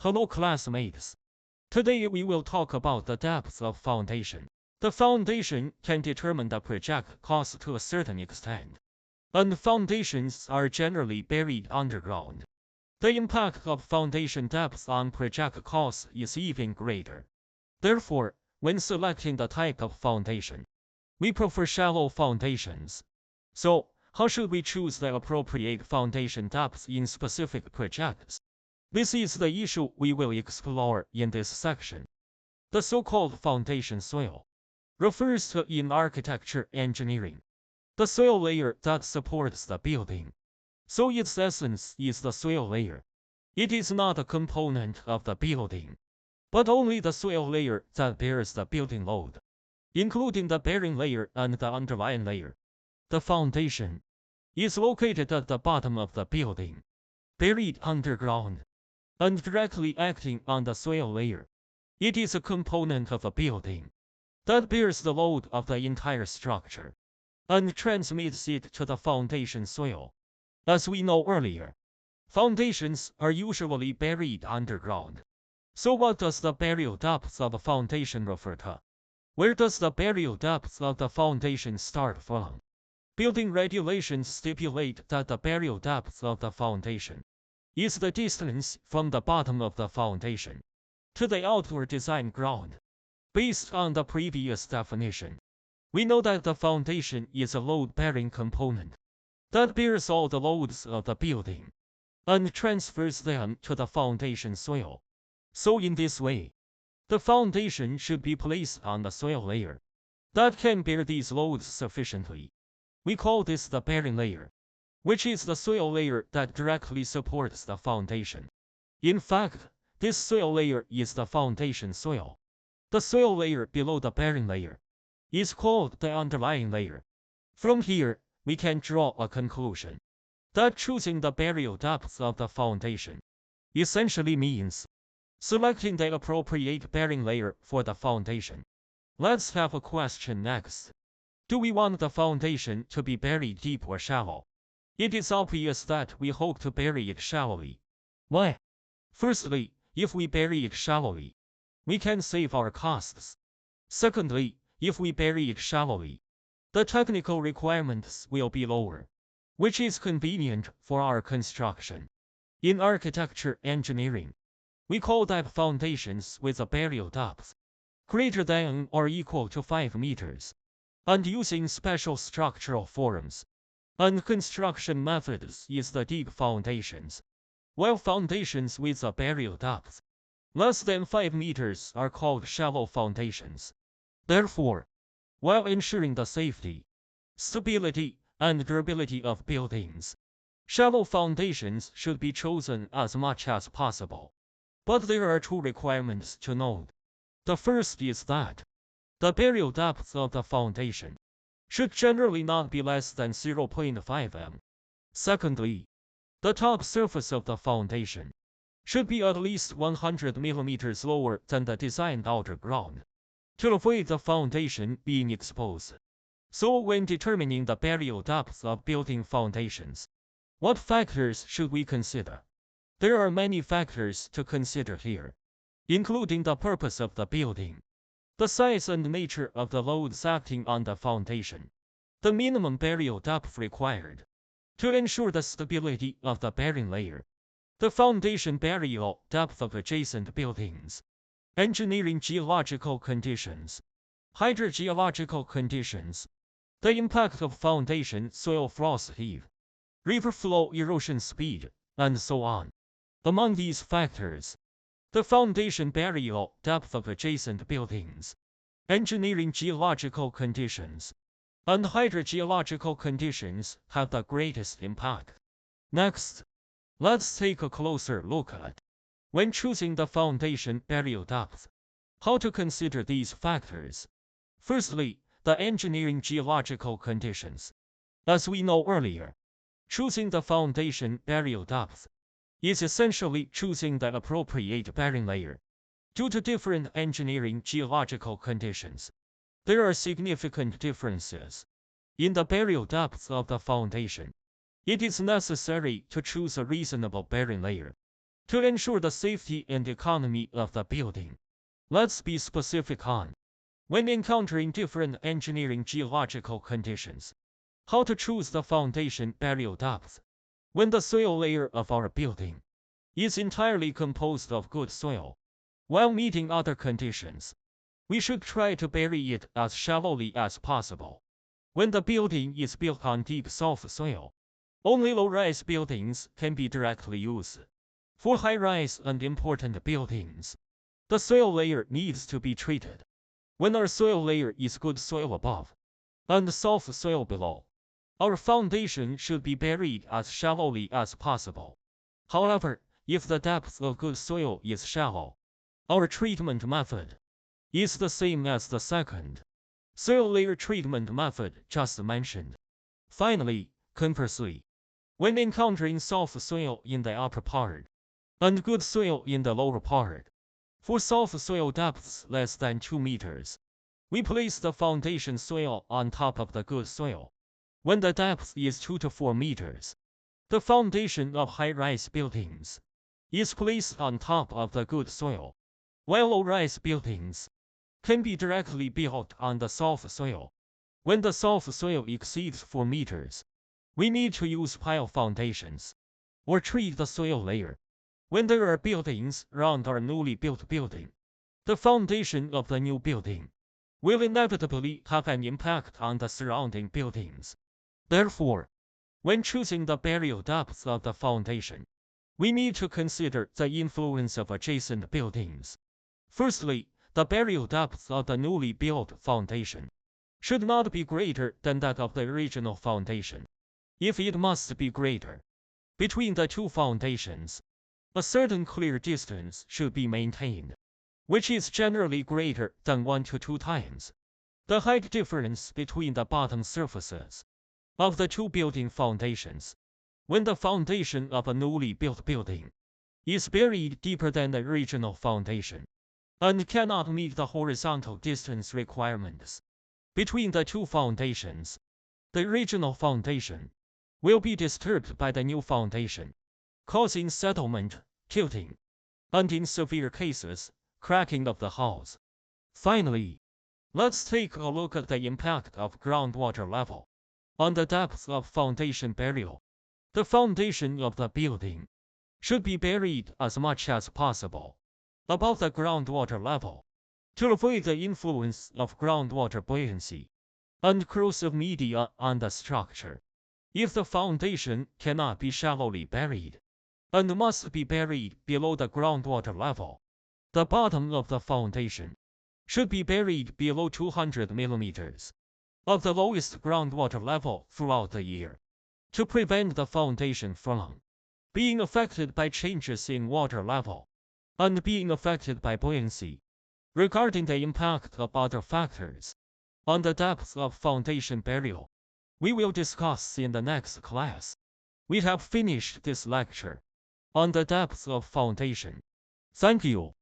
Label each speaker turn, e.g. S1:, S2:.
S1: Hello classmates. Today we will talk about the depth of foundation. The foundation can determine the project cost to a certain extent, and foundations are generally buried underground. The impact of foundation depth on project cost is even greater. Therefore, when selecting the type of foundation, we prefer shallow foundations. So, how should we choose the appropriate foundation depth in specific projects? This is the issue we will explore in this section. The so-called foundation soil refers to, in architecture engineering, the soil layer that supports the building. So its essence is the soil layer. It is not a component of the building, but only the soil layer that bears the building load, including the bearing layer and the underlying layer. The foundation is located at the bottom of the building, buried underground, and directly acting on the soil layer. It is a component of a building that bears the load of the entire structure and transmits it to the foundation soil. As we know earlier, foundations are usually buried underground. So what does the burial depth of a foundation refer to? Where does the burial depth of the foundation start from? Building regulations stipulate that the burial depth of the foundation is the distance from the bottom of the foundation to the outward design ground. Based on the previous definition, we know that the foundation is a load-bearing component that bears all the loads of the building and transfers them to the foundation soil. So in this way, the foundation should be placed on the soil layer that can bear these loads sufficiently. We call this the bearing layer, which is the soil layer that directly supports the foundation. In fact, this soil layer is the foundation soil. The soil layer below the bearing layer is called the underlying layer. From here, we can draw a conclusion that choosing the burial depth of the foundation essentially means selecting the appropriate bearing layer for the foundation. Let's have a question next. Do we want the foundation to be buried deep or shallow? It is obvious that we hope to bury it shallowly. Why? Firstly, if we bury it shallowly, we can save our costs. Secondly, if we bury it shallowly, the technical requirements will be lower, which is convenient for our construction. In architecture engineering, we call that foundations with a burial depth greater than or equal to 5 meters, and using special structural forms and construction methods is the deep foundations, while foundations with a burial depth less than 5 meters are called shallow foundations. Therefore, while ensuring the safety, stability, and durability of buildings, shallow foundations should be chosen as much as possible. But there are two requirements to note. The first is that the burial depth of the foundation should generally not be less than 0.5 m. Secondly, the top surface of the foundation should be at least 100 millimeters lower than the designed outer ground to avoid the foundation being exposed. So when determining the burial depth of building foundations, what factors should we consider? There are many factors to consider here, including the purpose of the building, the size and nature of the loads acting on the foundation, the minimum burial depth required to ensure the stability of the bearing layer, the foundation burial depth of adjacent buildings, engineering geological conditions, hydrogeological conditions, the impact of foundation soil frost heave, river flow erosion speed, and so on. Among these factors, the foundation burial depth of adjacent buildings, engineering geological conditions, and hydrogeological conditions have the greatest impact. Next, let's take a closer look at, when choosing the foundation burial depth, how to consider these factors. Firstly, the engineering geological conditions. As we know earlier, choosing the foundation burial depth is essentially choosing the appropriate bearing layer. Due to different engineering geological conditions, there are significant differences in the burial depth of the foundation. It is necessary to choose a reasonable bearing layer to ensure the safety and economy of the building. Let's be specific on when encountering different engineering geological conditions, how to choose the foundation burial depth. When the soil layer of our building is entirely composed of good soil, while meeting other conditions, we should try to bury it as shallowly as possible. When the building is built on deep soft soil, only low-rise buildings can be directly used. For high-rise and important buildings, the soil layer needs to be treated. When our soil layer is good soil above and soft soil below, our foundation should be buried as shallowly as possible. However, if the depth of good soil is shallow, our treatment method is the same as the second soil layer treatment method just mentioned. Finally, conversely, when encountering soft soil in the upper part and good soil in the lower part, for soft soil depths less than 2 meters, we place the foundation soil on top of the good soil. When the depth is 2 to 4 meters, the foundation of high-rise buildings is placed on top of the good soil, while low-rise buildings can be directly built on the soft soil. When the soft soil exceeds 4 meters, we need to use pile foundations or treat the soil layer. When there are buildings around our newly built building, the foundation of the new building will inevitably have an impact on the surrounding buildings. Therefore, when choosing the burial depth of the foundation, we need to consider the influence of adjacent buildings. Firstly, the burial depth of the newly built foundation should not be greater than that of the original foundation. If it must be greater, between the two foundations, a certain clear distance should be maintained, which is generally greater than 1 to 2 times the height difference between the bottom surfaces of the two building foundations. When the foundation of a newly built building is buried deeper than the original foundation and cannot meet the horizontal distance requirements between the two foundations, the original foundation will be disturbed by the new foundation, causing settlement, tilting, and in severe cases, cracking of the hulls. Finally, let's take a look at the impact of groundwater level on the depth of foundation burial. The foundation of the building should be buried as much as possible above the groundwater level to avoid the influence of groundwater buoyancy and corrosive media on the structure. If the foundation cannot be shallowly buried and must be buried below the groundwater level, the bottom of the foundation should be buried below 200 millimeters of the lowest groundwater level throughout the year to prevent the foundation from being affected by changes in water level and being affected by buoyancy. Regarding the impact of other factors on the depth of foundation burial, we will discuss in the next class. We have finished this lecture on the depth of foundation. Thank you.